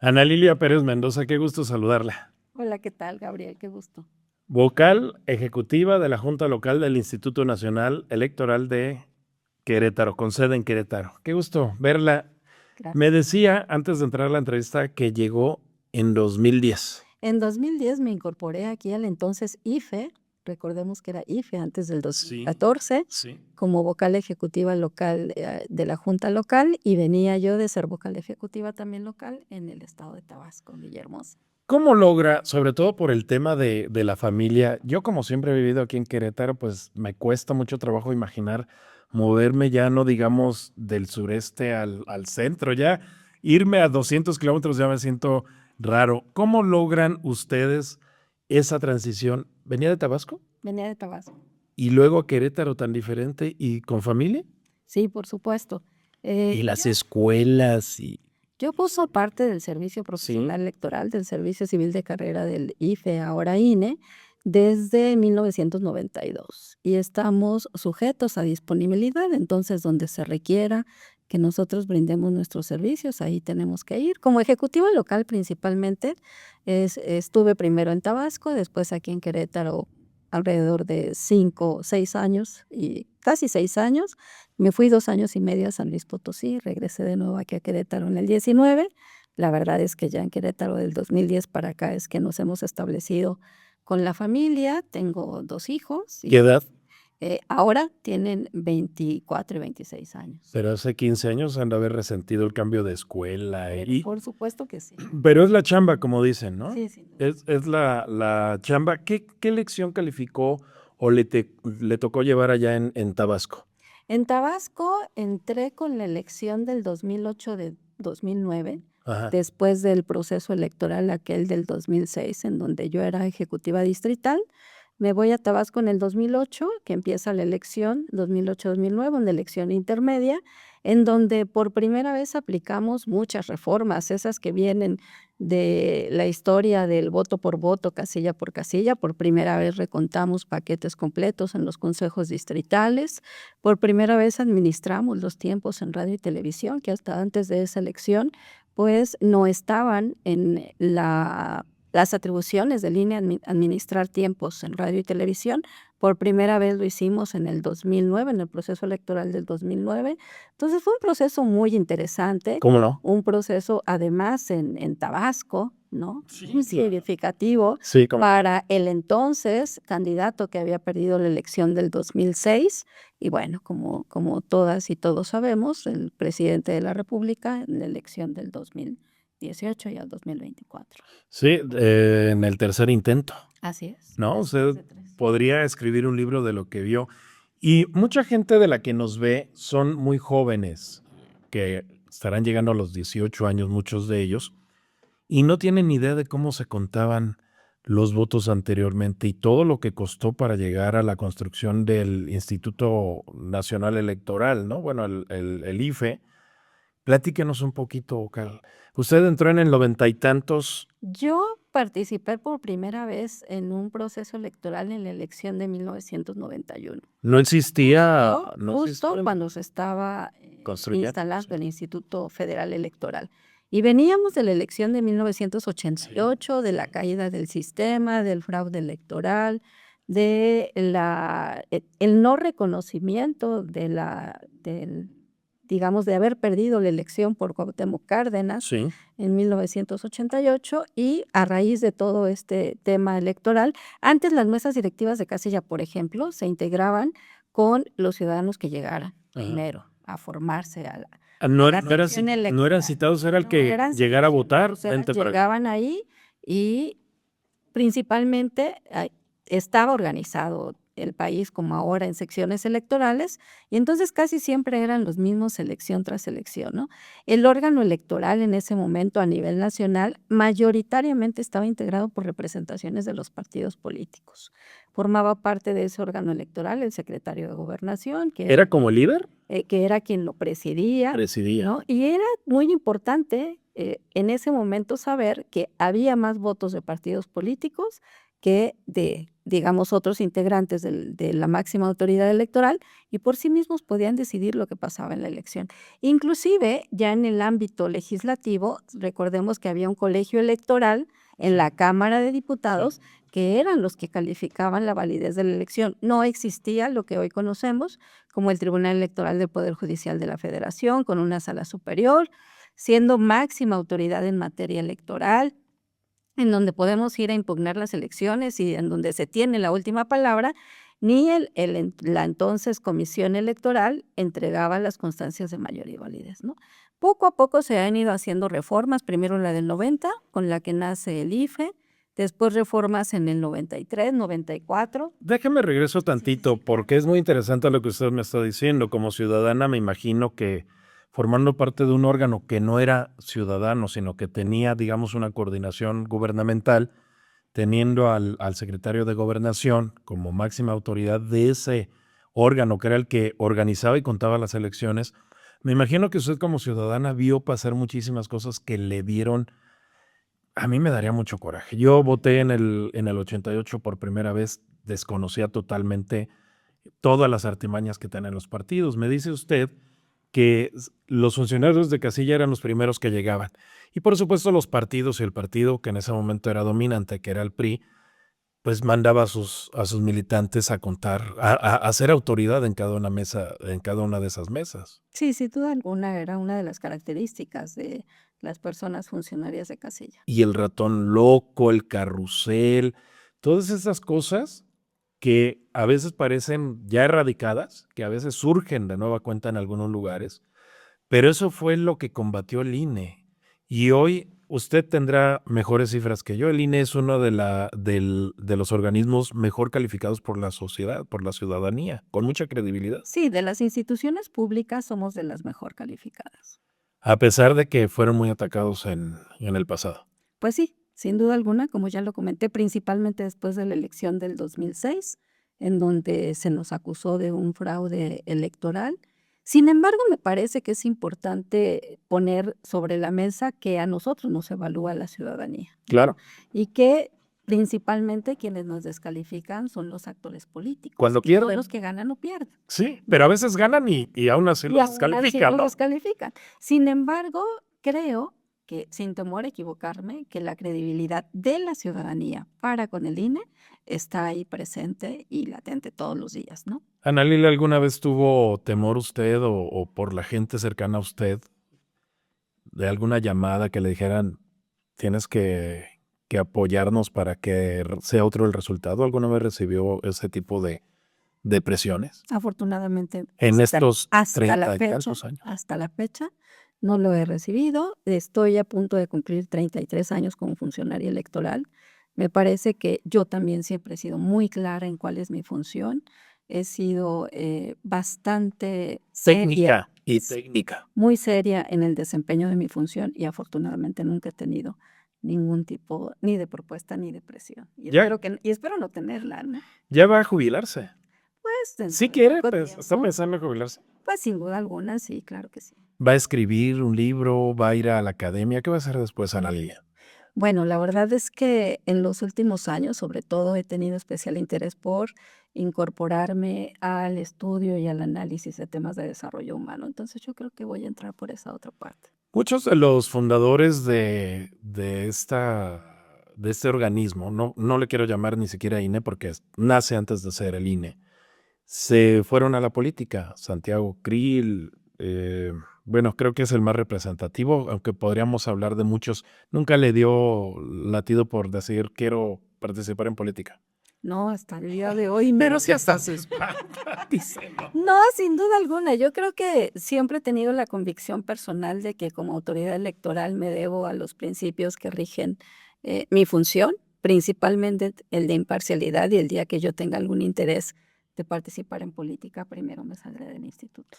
Ana Lilia Pérez Mendoza, qué gusto saludarla. Hola, ¿qué tal, Gabriel? Qué gusto. Vocal ejecutiva de la Junta Local del Instituto Nacional Electoral de Querétaro, con sede en Querétaro. Qué gusto verla. Me Gracias. decía antes de entrar a la entrevista que llegó en 2010. En 2010 me incorporé aquí al entonces IFE, recordemos que era IFE antes del Sí, 2014, sí. como vocal ejecutiva local de la Junta Local, y venía yo de ser vocal ejecutiva también local en el estado de Tabasco, Villahermosa. ¿Cómo logra, sobre todo por el tema de la familia? Yo como siempre he vivido aquí en Querétaro, pues me cuesta mucho trabajo imaginar moverme ya, no digamos del sureste al centro, ya irme a 200 kilómetros ya me siento raro. ¿Cómo logran ustedes esa transición? ¿Venía de Tabasco? Venía de Tabasco. Y luego a Querétaro tan diferente y con familia. Sí, por supuesto. Y las Yo, escuelas y... yo puso parte del Servicio Sí, Profesional Electoral, del Servicio Civil de Carrera del IFE, ahora INE, desde 1992 y estamos sujetos a disponibilidad, entonces donde se requiera que nosotros brindemos nuestros servicios, ahí tenemos que ir. Como ejecutiva local principalmente, estuve primero en Tabasco, después aquí en Querétaro alrededor de 5, 6 años y casi 6 años. Me fui 2 años y medio a San Luis Potosí, regresé de nuevo aquí a Querétaro en el 19. La verdad es que ya en Querétaro del 2010 para acá es que nos hemos establecido con la familia. Tengo 2 hijos ¿qué y edad? ahora tienen 24 y 26 años. Pero hace 15 años han de haber resentido el cambio de escuela Pero y... por supuesto que sí. Pero es la chamba, como dicen, ¿no? Sí, sin duda. Es la chamba. ¿Qué lección calificó o le tocó llevar allá en Tabasco? En Tabasco entré con la elección del 2008 de 2009, Ajá. después del proceso electoral aquel del 2006, en donde yo era ejecutiva distrital. Me voy a Tabasco en el 2008, que empieza la elección, 2008-2009, una elección intermedia, en donde por primera vez aplicamos muchas reformas, esas que vienen de la historia del voto por voto, casilla por casilla. Por primera vez recontamos paquetes completos en los consejos distritales. Por primera vez administramos los tiempos en radio y televisión, que hasta antes de esa elección, pues no estaban en las atribuciones del INE administrar tiempos en radio y televisión. Por primera vez lo hicimos en el 2009, en el proceso electoral del 2009. Entonces fue un proceso muy interesante, ¿Cómo no? un proceso además en Tabasco, ¿no? Sí, Muy claro. significativo Sí, cómo no. para el entonces candidato que había perdido la elección del 2006. Y bueno, como todas y todos sabemos, el presidente de la República en la elección del 2018 y al 2024. Sí, en el tercer intento, Así es, ¿no? después Usted de 3. podría escribir un libro de lo que vio. Y mucha gente de la que nos ve son muy jóvenes, que estarán llegando a los 18 años, muchos de ellos, y no tienen ni idea de cómo se contaban los votos anteriormente y todo lo que costó para llegar a la construcción del Instituto Nacional Electoral, ¿no? Bueno, el IFE. Platíquenos un poquito, Carl. Usted entró en el 90 y tantos. Yo participé por primera vez en un proceso electoral en la elección de 1991. No existía, no Justo existía cuando se estaba construyendo. instalando Sí. el Instituto Federal Electoral. Y veníamos de la elección de Sí. 1988, de la caída del sistema, del fraude electoral, de el no reconocimiento digamos, de haber perdido la elección por Cuauhtémoc Cárdenas Sí. en 1988. Y a raíz de todo este tema electoral, antes las mesas directivas de casilla, por ejemplo, se integraban con los ciudadanos que llegaran Ajá. primero a formarse a la No, a la sección no eran electoral. citados, era el No que eran llegara a votar, seleccionados, vente para acá. llegaban ahí y principalmente estaba organizado el país como ahora en secciones electorales, y entonces casi siempre eran los mismos elección tras elección, ¿no? El órgano electoral en ese momento a nivel nacional mayoritariamente estaba integrado por representaciones de los partidos políticos. Formaba parte de ese órgano electoral el secretario de Gobernación, ¿Era como líder? que era quien lo presidía, Presidía. ¿no? Y era muy importante en ese momento saber que había más votos de partidos políticos que de, digamos, otros integrantes de la máxima autoridad electoral, y por sí mismos podían decidir lo que pasaba en la elección. Inclusive, ya en el ámbito legislativo, recordemos que había un colegio electoral en la Cámara de Diputados que eran los que calificaban la validez de la elección. No existía lo que hoy conocemos como el Tribunal Electoral del Poder Judicial de la Federación, con una sala superior, siendo máxima autoridad en materia electoral, en donde podemos ir a impugnar las elecciones y en donde se tiene la última palabra, ni la entonces Comisión Electoral entregaba las constancias de mayoría y validez, ¿no? Poco a poco se han ido haciendo reformas, primero la del 90, con la que nace el IFE, después reformas en el 93, 94. Déjeme regreso tantito, sí, porque es muy interesante lo que usted me está diciendo. Como ciudadana, me imagino que formando parte de un órgano que no era ciudadano, sino que tenía, digamos, una coordinación gubernamental, teniendo al secretario de Gobernación como máxima autoridad de ese órgano, que era el que organizaba y contaba las elecciones, me imagino que usted como ciudadana vio pasar muchísimas cosas que le dieron. A mí me daría mucho coraje. Yo voté en el 88 por primera vez, desconocía totalmente todas las artimañas que tienen los partidos. Me dice usted que los funcionarios de casilla eran los primeros que llegaban. Y por supuesto los partidos y el partido que en ese momento era dominante, que era el PRI, pues mandaba a sus militantes a contar, a ser autoridad en cada en cada una de esas mesas. Sí, sin duda alguna era una de las características de las personas funcionarias de casilla. Y el ratón loco, el carrusel, todas esas cosas que a veces parecen ya erradicadas, que a veces surgen de nueva cuenta en algunos lugares, pero eso fue lo que combatió el INE. Y hoy usted tendrá mejores cifras que yo. El INE es uno de los organismos mejor calificados por la sociedad, por la ciudadanía, con mucha credibilidad. Sí, de las instituciones públicas somos de las mejor calificadas. A pesar de que fueron muy atacados en el pasado. Pues sí, sin duda alguna, como ya lo comenté, principalmente después de la elección del 2006, en donde se nos acusó de un fraude electoral. Sin embargo, me parece que es importante poner sobre la mesa que a nosotros nos evalúa la ciudadanía, ¿no? Claro. Y que principalmente quienes nos descalifican son los actores políticos. Cuando Y pierden. son los que ganan o pierden. Sí, pero a veces ganan y aún así Y los aún así descalifican, nos ¿no? descalifican. Sin embargo, creo que, sin temor a equivocarme, que la credibilidad de la ciudadanía para con el INE está ahí presente y latente todos los días, ¿no? Ana Lila, ¿alguna vez tuvo temor usted o por la gente cercana a usted de alguna llamada que le dijeran tienes que apoyarnos para que sea otro el resultado? ¿Alguna vez recibió ese tipo de presiones Afortunadamente, en estos hasta 30 la y fecha, tantos años? hasta la fecha, no lo he recibido. Estoy a punto de cumplir 33 años como funcionaria electoral. Me parece que yo también siempre he sido muy clara en cuál es mi función. He sido bastante seria, Técnica y técnica. muy seria en el desempeño de mi función y afortunadamente nunca he tenido ningún tipo ni de propuesta ni de presión. Y Ya. espero no tenerla, ¿no? Ya va a jubilarse. Pues dentro Sí de quiere, poco pues está tiempo, pensando en jubilarse. pues sin duda alguna, sí, claro que sí. ¿Va a escribir un libro? ¿Va a ir a la academia? ¿Qué va a hacer después, Ana Lila? Bueno, la verdad es que en los últimos años, sobre todo, he tenido especial interés por incorporarme al estudio y al análisis de temas de desarrollo humano. Entonces, yo creo que voy a entrar por esa otra parte. Muchos de los fundadores de este organismo, no le quiero llamar ni siquiera INE porque nace antes de ser el INE, se fueron a la política. Santiago Krill, bueno, creo que es el más representativo, aunque podríamos hablar de muchos. Nunca le dio latido por decir quiero participar en política. No, hasta el día de hoy. Pero si hasta se espanta, dice, ¿no? No, sin duda alguna. Yo creo que siempre he tenido la convicción personal de que como autoridad electoral me debo a los principios que rigen mi función, principalmente el de imparcialidad, y el día que yo tenga algún interés de participar en política, primero me saldré del instituto.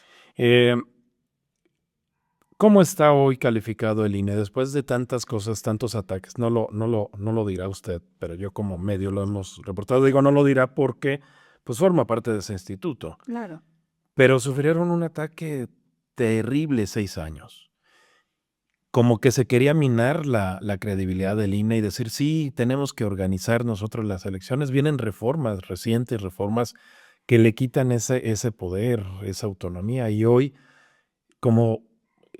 ¿Cómo está hoy calificado el INE después de tantas cosas, tantos ataques? No lo dirá usted, pero yo como medio lo hemos reportado. Digo, no lo dirá porque pues forma parte de ese instituto. Claro. Pero sufrieron un ataque terrible 6 años. como que se quería minar la credibilidad del INE y decir, sí, tenemos que organizar nosotros las elecciones. Vienen reformas recientes, reformas que le quitan ese poder, esa autonomía. Y hoy, como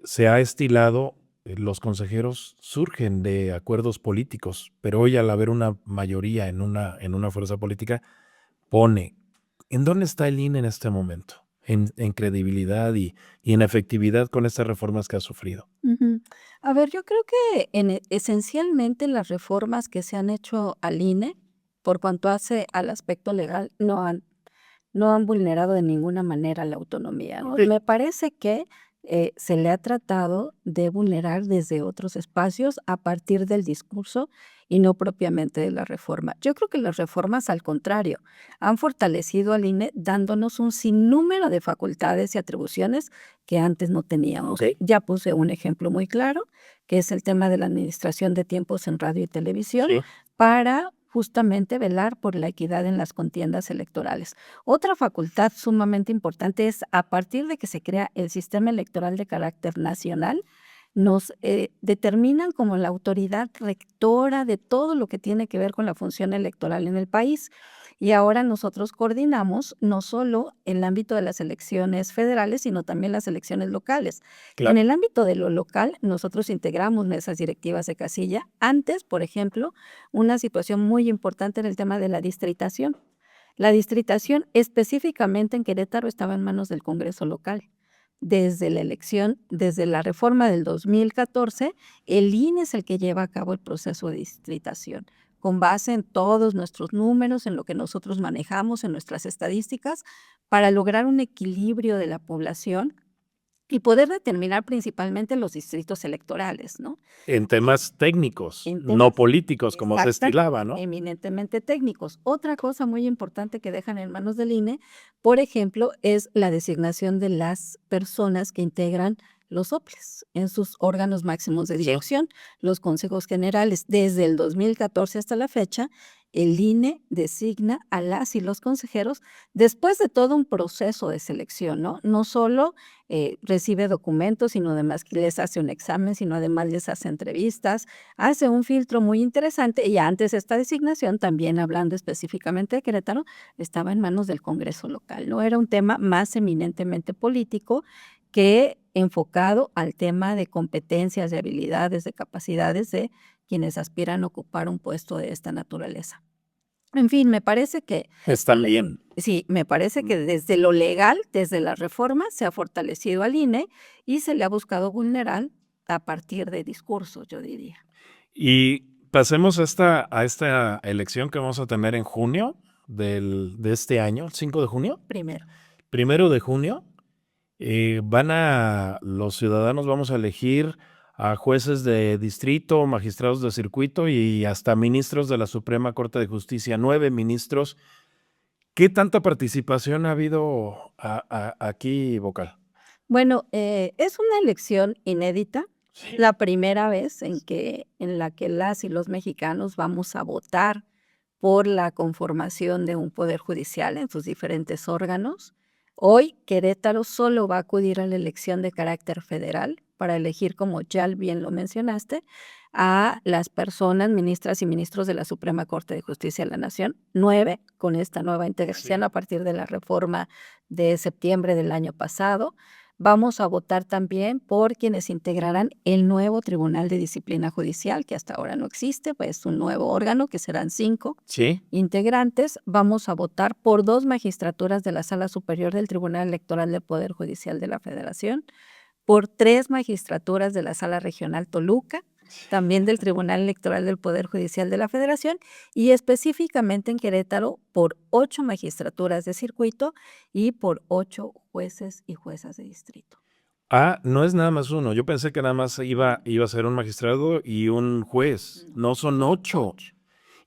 se ha estilado, los consejeros surgen de acuerdos políticos, pero hoy al haber una mayoría en una fuerza política, pone, ¿en dónde está el INE en este momento? En credibilidad y en efectividad con estas reformas que ha sufrido. Ujú. A ver, yo creo que esencialmente las reformas que se han hecho al INE, por cuanto hace al aspecto legal, no han vulnerado de ninguna manera la autonomía, ¿no? Sí. Me parece que se le ha tratado de vulnerar desde otros espacios a partir del discurso y no propiamente de la reforma. Yo creo que las reformas, al contrario, han fortalecido al INE dándonos un sinnúmero de facultades y atribuciones que antes no teníamos. Ok. Ya puse un ejemplo muy claro, que es el tema de la administración de tiempos en radio y televisión, Sí. para justamente velar por la equidad en las contiendas electorales. Otra facultad sumamente importante es, a partir de que se crea el sistema electoral de carácter nacional, nos determinan como la autoridad rectora de todo lo que tiene que ver con la función electoral en el país. Y ahora nosotros coordinamos no solo el ámbito de las elecciones federales, sino también las elecciones locales. En Claro. el ámbito de lo local, nosotros integramos mesas directivas de casilla. Antes, por ejemplo, una situación muy importante en el tema de la distritación. La distritación específicamente en Querétaro estaba en manos del Congreso local. Desde la elección, desde la reforma del 2014, el INE es el que lleva a cabo el proceso de distritación, con base en todos nuestros números, en lo que nosotros manejamos, en nuestras estadísticas, para lograr un equilibrio de la población y poder determinar principalmente los distritos electorales, ¿no? En temas técnicos, En no temas políticos, como se exacta estilaba, ¿no? eminentemente técnicos. Otra cosa muy importante que dejan en manos del INE, por ejemplo, es la designación de las personas que integran los OPLES en sus órganos máximos de Sí. dirección, los consejos generales. Desde el 2014 hasta la fecha, el INE designa a las y los consejeros después de todo un proceso de selección, ¿no? No solo recibe documentos, sino además que les hace un examen, sino además les hace entrevistas, hace un filtro muy interesante. Y antes esta designación, también hablando específicamente de Querétaro, estaba en manos del Congreso local, ¿no? Era un tema más eminentemente político que enfocado al tema de competencias, de habilidades, de capacidades de quienes aspiran a ocupar un puesto de esta naturaleza. En fin, me parece que Está bien. sí, me parece que desde lo legal, desde la reforma, se ha fortalecido al INE y se le ha buscado vulnerar a partir de discursos, yo diría. Y pasemos a esta elección que vamos a tener en junio de este año, el 5 de junio. Primero. 1 de junio, los ciudadanos vamos a elegir a jueces de distrito, magistrados de circuito y hasta ministros de la Suprema Corte de Justicia, 9 ministros. ¿Qué tanta participación ha habido aquí, Vocal? Bueno, es una elección inédita, Sí. la primera vez en la que las y los mexicanos vamos a votar por la conformación de un poder judicial en sus diferentes órganos. Hoy, Querétaro solo va a acudir a la elección de carácter federal para elegir, como ya bien lo mencionaste, a las personas, ministras y ministros de la Suprema Corte de Justicia de la Nación, 9, con esta nueva integración Sí. a partir de la reforma de septiembre del año pasado. Vamos a votar también por quienes integrarán el nuevo Tribunal de Disciplina Judicial, que hasta ahora no existe, pues es un nuevo órgano, que serán 5 Sí. integrantes. Vamos a votar por 2 magistraturas de la Sala Superior del Tribunal Electoral del Poder Judicial de la Federación, por 3 magistraturas de la Sala Regional Toluca, también del Tribunal Electoral del Poder Judicial de la Federación, y específicamente en Querétaro por 8 magistraturas de circuito y por 8 jueces y juezas de distrito. No es nada más uno. Yo pensé que nada más iba a ser un magistrado y un juez. No, son 8.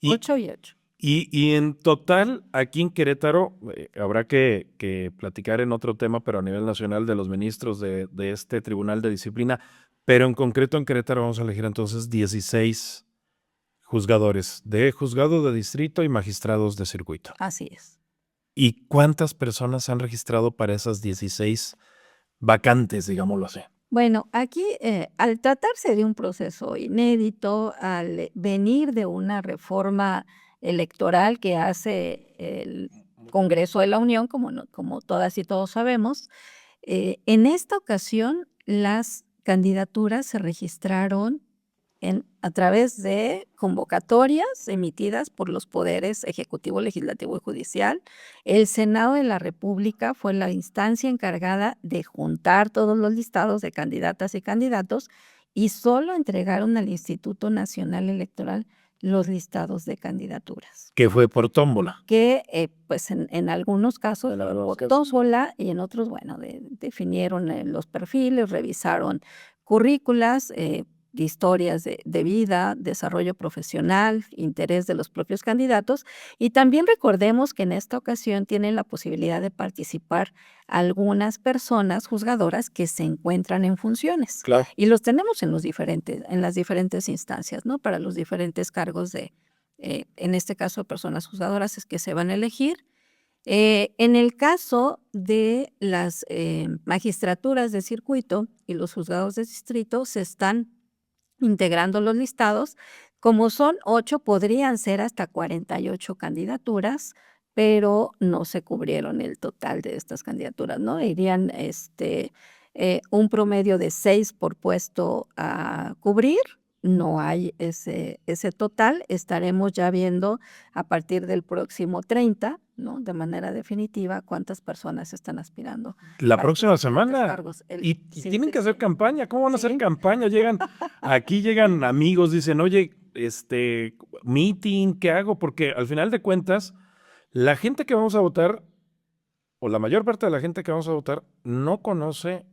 8 y 8. Y en total, aquí en Querétaro, habrá que platicar en otro tema, pero a nivel nacional, de los ministros de este Tribunal de Disciplina. Pero en concreto en Querétaro vamos a elegir entonces 16 juzgadores de juzgado de distrito y magistrados de circuito. Así es. ¿Y cuántas personas se han registrado para esas 16 vacantes, digámoslo así? Bueno, aquí, al tratarse de un proceso inédito, al venir de una reforma electoral que hace el Congreso de la Unión, como todas y todos sabemos, en esta ocasión las candidaturas se registraron a través de convocatorias emitidas por los poderes ejecutivo, legislativo y judicial. El Senado de la República fue la instancia encargada de juntar todos los listados de candidatas y candidatos y solo entregaron al Instituto Nacional Electoral los listados de candidaturas. Que fue por tómbola. Que pues en algunos casos lo votó sola y en otros, bueno, definieron los perfiles, revisaron currículas, historias de vida, desarrollo profesional, interés de los propios candidatos. Y también recordemos que en esta ocasión tienen la posibilidad de participar algunas personas juzgadoras que se encuentran en funciones. Claro. Y los tenemos en las diferentes instancias, ¿no? Para los diferentes cargos en este caso, personas juzgadoras es que se van a elegir. En el caso de las magistraturas de circuito y los juzgados de distrito, se están integrando los listados. Como son 8, podrían ser hasta 48 candidaturas, pero no se cubrieron el total de estas candidaturas, ¿no? Irían un promedio de 6 por puesto a cubrir. No hay ese total. Estaremos ya viendo a partir del próximo 30, ¿no? De manera definitiva, cuántas personas están aspirando. La a próxima estos diferentes semana. cargos. Y Sí, tienen sí, que hacer sí. campaña. ¿Cómo van a hacer Sí. campaña? Aquí llegan amigos, dicen, oye, meeting, ¿qué hago? Porque al final de cuentas, la gente que vamos a votar, o la mayor parte de la gente que vamos a votar, no conoce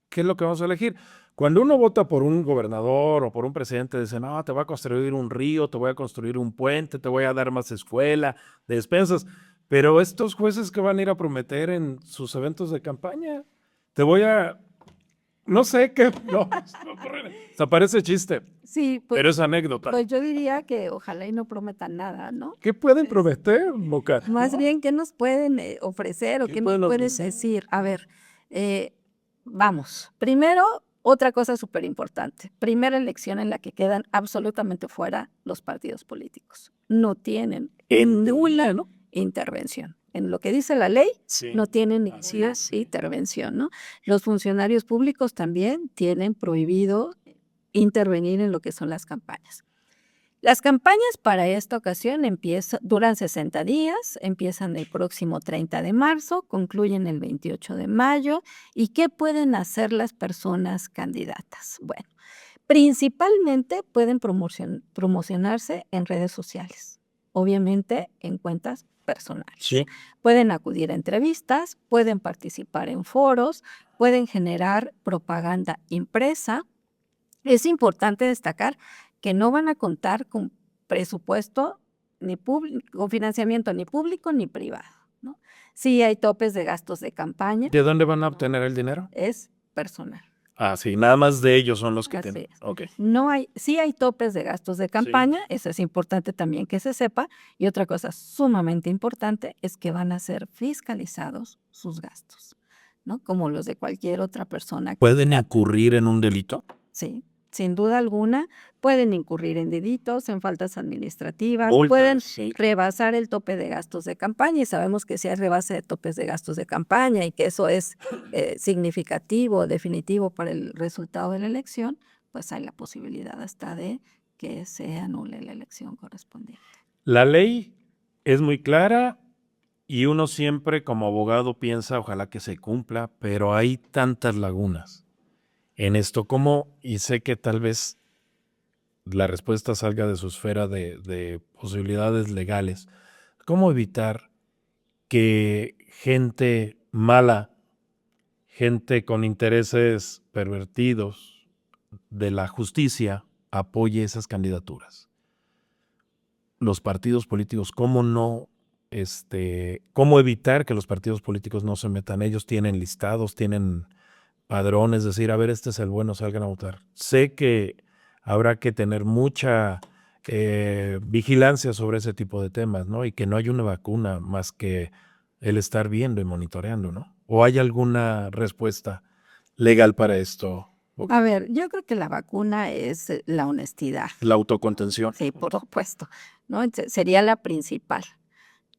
qué es lo que vamos a elegir. Cuando uno vota por un gobernador o por un presidente, dicen, no, te voy a construir un río, te voy a construir un puente, te voy a dar más escuela, despensas. Pero estos jueces que van a ir a prometer en sus eventos de campaña, te voy a, no sé qué, no, se parece chiste, Sí, pero es anécdota. pues yo diría que ojalá y no prometan nada, ¿no? ¿Qué pueden prometer, Boca? Más bien, ¿qué nos pueden ofrecer o ¿Qué qué nos pueden puedes decir? A ver, vamos, primero, otra cosa súper importante. Primera elección en la que quedan absolutamente fuera los partidos políticos. No tienen En nula, ¿no? intervención. En lo que dice la ley, Sí. no tienen ninguna intervención, ¿no? Los funcionarios públicos también tienen prohibido intervenir en lo que son las campañas. Las campañas para esta ocasión duran 60 días, empiezan el próximo 30 de marzo, concluyen el 28 de mayo. ¿Y qué pueden hacer las personas candidatas? Bueno, principalmente pueden promocionarse en redes sociales, obviamente en cuentas personales. Sí. Pueden acudir a entrevistas, pueden participar en foros, pueden generar propaganda impresa. Es importante destacar que no van a contar con presupuesto con financiamiento ni público ni privado, ¿no? Sí hay topes de gastos de campaña. ¿De dónde van a obtener el dinero? Es personal. Ah, sí, nada más de ellos son los que Así tienen. es. Ok. Sí hay topes de gastos de campaña, eso es importante también que se sepa. Y otra cosa sumamente importante es que van a ser fiscalizados sus gastos, ¿no? Como los de cualquier otra persona. ¿Pueden incurrir en un delito? Sí, sin duda alguna, pueden incurrir en delitos, en faltas administrativas, Multas, pueden sí. rebasar el tope de gastos de campaña y sabemos que si hay rebase de topes de gastos de campaña y que eso es significativo, definitivo para el resultado de la elección, pues hay la posibilidad hasta de que se anule la elección correspondiente. La ley es muy clara y uno siempre como abogado piensa, ojalá que se cumpla, pero hay tantas lagunas en esto y sé que tal vez la respuesta salga de su esfera de posibilidades legales. ¿Cómo evitar que gente mala, gente con intereses pervertidos de la justicia apoye esas candidaturas? Los partidos políticos, ¿cómo evitar que los partidos políticos no se metan? Ellos tienen listados, tienen padrones, decir, a ver, este es el bueno, salgan a votar. Sé que habrá que tener mucha vigilancia sobre ese tipo de temas, ¿no? Y que no hay una vacuna más que el estar viendo y monitoreando, ¿no? ¿O hay alguna respuesta legal para esto, A ver, yo creo que la vacuna es la honestidad. La autocontención. Sí, por supuesto, ¿no? Sería la principal,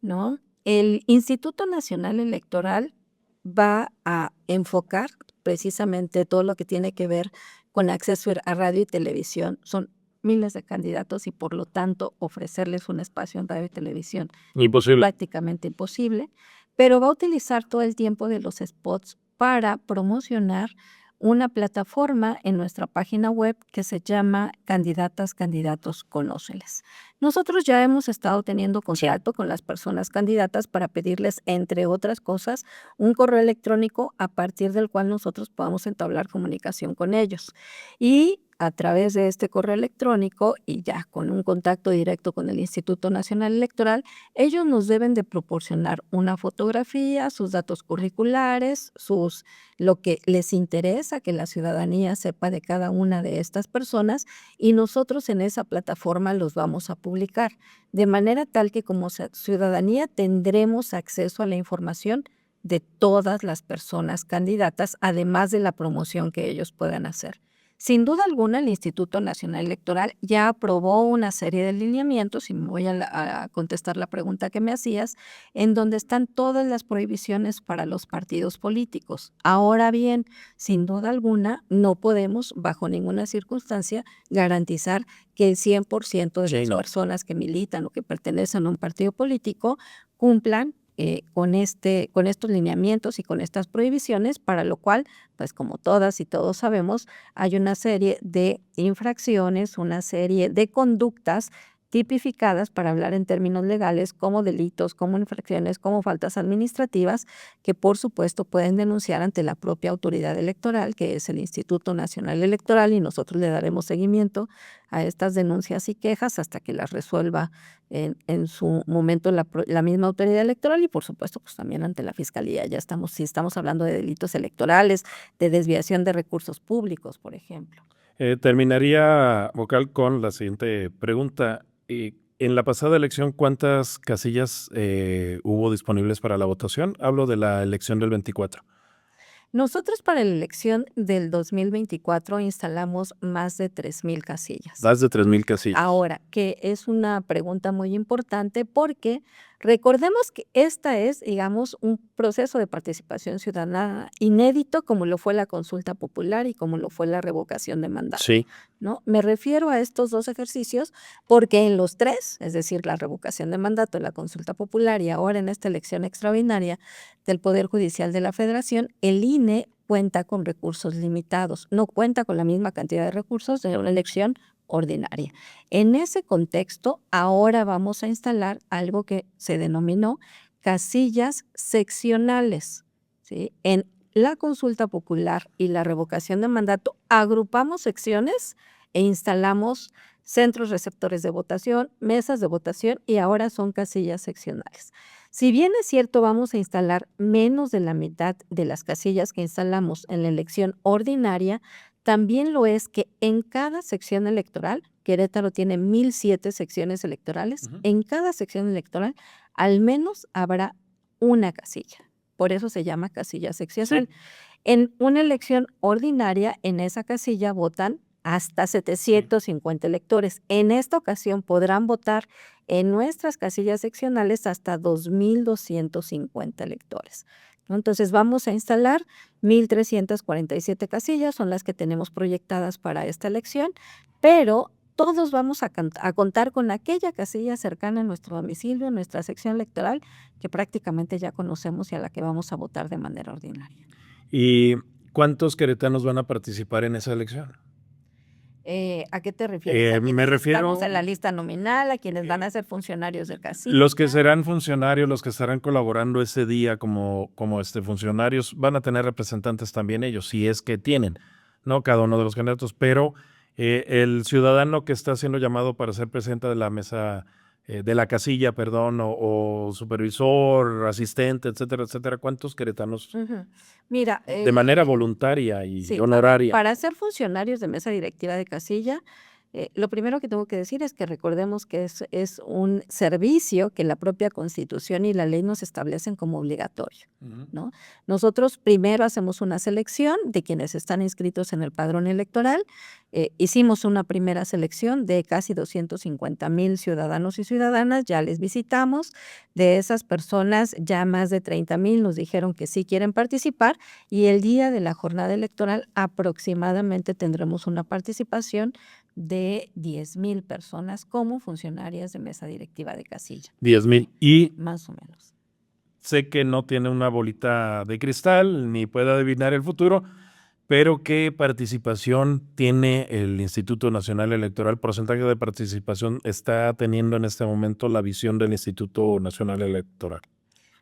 ¿no? El Instituto Nacional Electoral va a enfocar precisamente todo lo que tiene que ver con acceso a radio y televisión. Son miles de candidatos y por lo tanto ofrecerles un espacio en radio y televisión Imposible. prácticamente imposible, pero va a utilizar todo el tiempo de los spots para promocionar una plataforma en nuestra página web que se llama Candidatas, Candidatos, Conóceles. Nosotros ya hemos estado teniendo contacto con las personas candidatas para pedirles, entre otras cosas, un correo electrónico a partir del cual nosotros podamos entablar comunicación con ellos. Y a través de este correo electrónico y ya con un contacto directo con el Instituto Nacional Electoral, ellos nos deben de proporcionar una fotografía, sus datos curriculares, lo que les interesa que la ciudadanía sepa de cada una de estas personas y nosotros en esa plataforma los vamos a publicar, de manera tal que como ciudadanía tendremos acceso a la información de todas las personas candidatas, además de la promoción que ellos puedan hacer. Sin duda alguna, el Instituto Nacional Electoral ya aprobó una serie de lineamientos, y me voy a contestar la pregunta que me hacías, en donde están todas las prohibiciones para los partidos políticos. Ahora bien, sin duda alguna, no podemos, bajo ninguna circunstancia, garantizar que el 100% de las personas que militan o que pertenecen a un partido político cumplan con estos lineamientos y con estas prohibiciones, para lo cual, pues como todas y todos sabemos, hay una serie de infracciones, una serie de conductas tipificadas para hablar en términos legales como delitos, como infracciones, como faltas administrativas, que por supuesto pueden denunciar ante la propia autoridad electoral, que es el Instituto Nacional Electoral, y nosotros le daremos seguimiento a estas denuncias y quejas hasta que las resuelva en su momento la misma autoridad electoral y por supuesto pues también ante la Fiscalía. Si estamos hablando de delitos electorales, de desviación de recursos públicos, por ejemplo. Terminaría, Vocal, con la siguiente pregunta. En la pasada elección, ¿cuántas casillas hubo disponibles para la votación? Hablo de la elección del 24. Nosotros para la elección del 2024 instalamos más de 3,000 casillas. Más de 3,000 casillas. Ahora, que es una pregunta muy importante porque recordemos que esta es, digamos, un proceso de participación ciudadana inédito como lo fue la consulta popular y como lo fue la revocación de mandato, Sí. ¿no? Me refiero a estos dos ejercicios porque en los tres, es decir, la revocación de mandato, la consulta popular y ahora en esta elección extraordinaria del Poder Judicial de la Federación, el INE cuenta con recursos limitados, no cuenta con la misma cantidad de recursos de una elección ordinaria. En ese contexto, ahora vamos a instalar algo que se denominó casillas seccionales, ¿sí? En la consulta popular y la revocación de mandato agrupamos secciones e instalamos centros receptores de votación, mesas de votación y ahora son casillas seccionales. Si bien es cierto, vamos a instalar menos de la mitad de las casillas que instalamos en la elección ordinaria, también lo es que en cada sección electoral, Querétaro tiene 1,007 secciones electorales, en cada sección electoral al menos habrá una casilla. Por eso se llama casilla seccional. Sí. En una elección ordinaria, en esa casilla votan hasta 750 electores. En esta ocasión podrán votar en nuestras casillas seccionales hasta 2,250 electores, ¿no? Entonces vamos a instalar 1,347 casillas, son las que tenemos proyectadas para esta elección, pero todos vamos a contar con aquella casilla cercana a nuestro domicilio, en nuestra sección electoral, que prácticamente ya conocemos y a la que vamos a votar de manera ordinaria. ¿Y cuántos queretanos van a participar en esa elección? ¿A qué te refieres? ¿A Me quienes refiero estamos en la lista nominal, a quienes van a ser funcionarios de casilla? los que serán funcionarios, los que estarán colaborando ese día como funcionarios, van a tener representantes también ellos, si es que tienen, ¿no? Cada uno de los candidatos, pero el ciudadano que está siendo llamado para ser presidente de la mesa, de la casilla, perdón, o supervisor, asistente, etcétera, etcétera, ¿cuántos queretanos Mira, de manera voluntaria y sí, honoraria? para ser funcionarios de mesa directiva de casilla, Lo primero que tengo que decir es que recordemos que es un servicio que la propia Constitución y la ley nos establecen como obligatorio, ¿no? Nosotros primero hacemos una selección de quienes están inscritos en el padrón electoral. Hicimos una primera selección de casi 250,000 ciudadanos y ciudadanas, ya les visitamos. De esas personas, ya más de 30,000 nos dijeron que sí quieren participar, y el día de la jornada electoral aproximadamente tendremos una participación de 10,000 personas como funcionarias de mesa directiva de casilla. 10,000. Y más o menos. Sé que no tiene una bolita de cristal ni puede adivinar el futuro, pero ¿qué participación tiene el Instituto Nacional Electoral? ¿Porcentaje de participación está teniendo en este momento la visión del Instituto Nacional Electoral?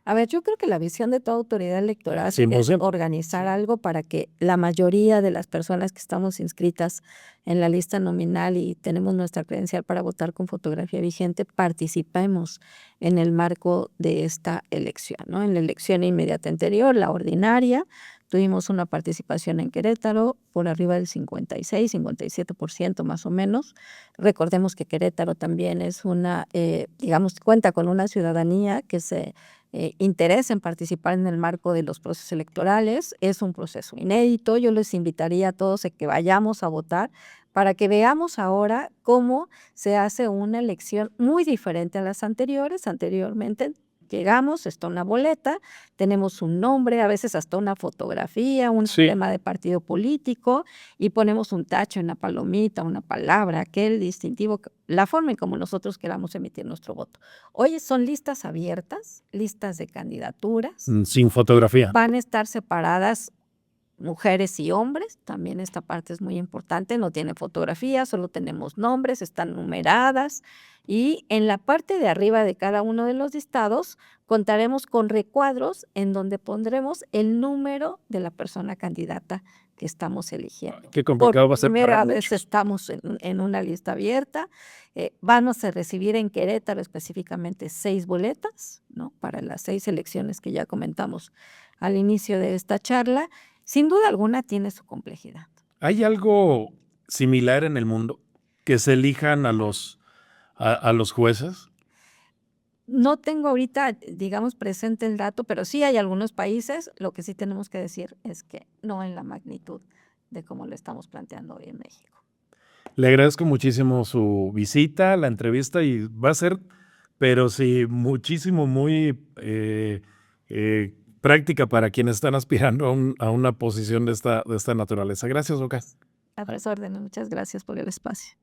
A ver, yo creo que la visión de toda autoridad electoral es 100%. organizar algo para que la mayoría de las personas que estamos inscritas en la lista nominal y tenemos nuestra credencial para votar con fotografía vigente, participemos en el marco de esta elección, ¿no? En la elección inmediata anterior, la ordinaria, tuvimos una participación en Querétaro por arriba del 56, 57% más o menos. Recordemos que Querétaro también es digamos, cuenta con una ciudadanía que se interés en participar en el marco de los procesos electorales. Es un proceso inédito. Yo les invitaría a todos a que vayamos a votar para que veamos ahora cómo se hace una elección muy diferente a las anteriores. Anteriormente llegamos, está una boleta, tenemos un nombre, a veces hasta una fotografía, un Sí. tema de partido político, y ponemos un tacho, una palomita, una palabra, aquel distintivo, la forma en como nosotros queramos emitir nuestro voto. Hoy son listas abiertas, listas de candidaturas, Sin fotografía. van a estar separadas mujeres y hombres, también esta parte es muy importante, no tiene fotografía, solo tenemos nombres, están numeradas, y en la parte de arriba de cada uno de los listados contaremos con recuadros en donde pondremos el número de la persona candidata que estamos eligiendo. Qué complicado va a ser Por primera para vez muchos. estamos en una lista abierta. Vamos a recibir en Querétaro específicamente 6 boletas, ¿no? Para las 6 elecciones que ya comentamos al inicio de esta charla. Sin duda alguna tiene su complejidad. ¿Hay algo similar en el mundo que se elijan a los jueces? No tengo ahorita, digamos, presente el dato, pero sí hay algunos países. Lo que sí tenemos que decir es que no en la magnitud de cómo lo estamos planteando hoy en México. Le agradezco muchísimo su visita, la entrevista, y va a ser, pero sí, muchísimo, muy práctica para quienes están aspirando a una posición de esta naturaleza. Gracias, Ocas. A tus órdenes, muchas gracias por el espacio.